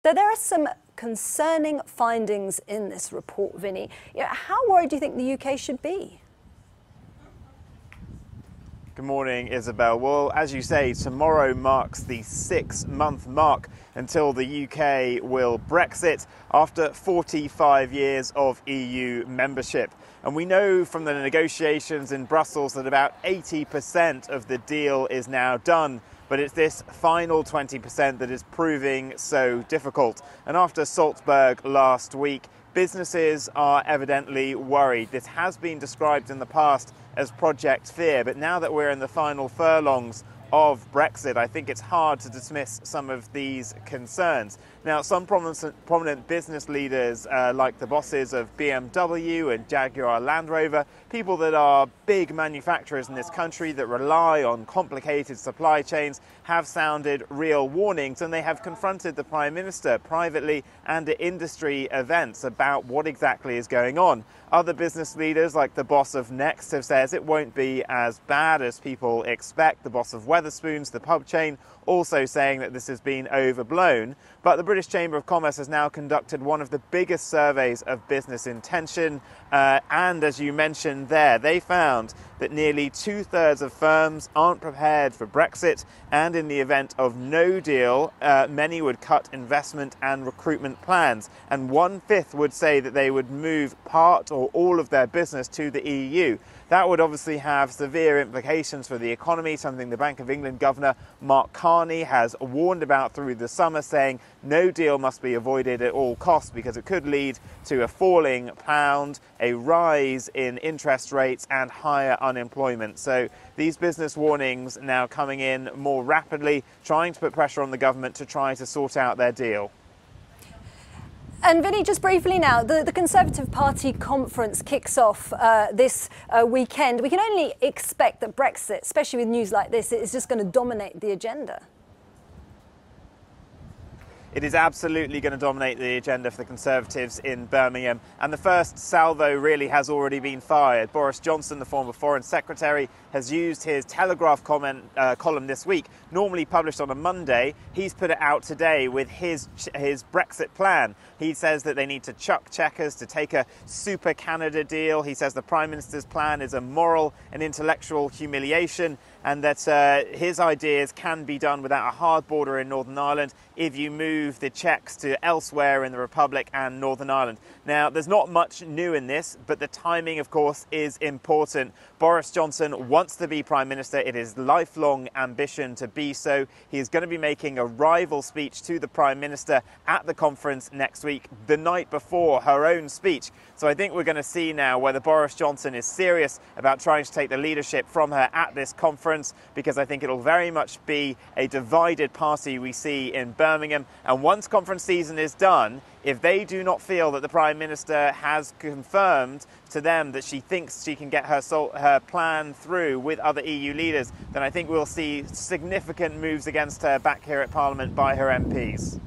So there are some concerning findings in this report, Vinny. How worried do you think the UK should be? Good morning, Isabel. Well, as you say, tomorrow marks the 6-month mark until the UK will Brexit after 45 years of EU membership. And we know from the negotiations in Brussels that about 80% of the deal is now done. But it's this final 20% that is proving so difficult. And after Salzburg last week, businesses are evidently worried. This has been described in the past as Project Fear, but now that we're in the final furlongs of Brexit, I think it's hard to dismiss some of these concerns. Now, some prominent business leaders, like the bosses of BMW and Jaguar Land Rover, people that are big manufacturers in this country that rely on complicated supply chains, have sounded real warnings, and they have confronted the Prime Minister privately and at industry events about what exactly is going on. Other business leaders, like the boss of Next, have said it won't be as bad as people expect. The boss of Wetherspoons, the pub chain, also saying that this has been overblown. But the British Chamber of Commerce has now conducted one of the biggest surveys of business intention. And as you mentioned there, they found that nearly 2/3 of firms aren't prepared for Brexit. And in the event of no deal, many would cut investment and recruitment plans. And 1/5 would say that they would move part or all of their business to the EU. That would obviously have severe implications for the economy, something the Bank of England Governor Mark Carney has warned about through the summer, saying no deal must be avoided at all costs because it could lead to a falling pound, a rise in interest rates and higher unemployment. So these business warnings now coming in more rapidly, trying to put pressure on the government to try to sort out their deal. And Vinny, just briefly now, the Conservative Party conference kicks off this weekend. We can only expect that Brexit, especially with news like this, is just going to dominate the agenda. It is absolutely going to dominate the agenda for the Conservatives in Birmingham. And the first salvo really has already been fired. Boris Johnson, the former Foreign Secretary, has used his Telegraph column this week, normally published on a Monday. He's put it out today with his Brexit plan. He says that they need to chuck Chequers to take a super Canada deal. He says the Prime Minister's plan is a moral and intellectual humiliation, and that his ideas can be done without a hard border in Northern Ireland if you move the checks to elsewhere in the Republic and Northern Ireland. Now, there's not much new in this, but the timing, of course, is important. Boris Johnson wants to be Prime Minister. It is lifelong ambition to be so. He is going to be making a rival speech to the Prime Minister at the conference next week, the night before her own speech. So I think we're going to see now whether Boris Johnson is serious about trying to take the leadership from her at this conference, because I think it'll very much be a divided party we see in Birmingham. And once conference season is done, if they do not feel that the Prime Minister has confirmed to them that she thinks she can get her plan through with other EU leaders, then I think we'll see significant moves against her back here at Parliament by her MPs.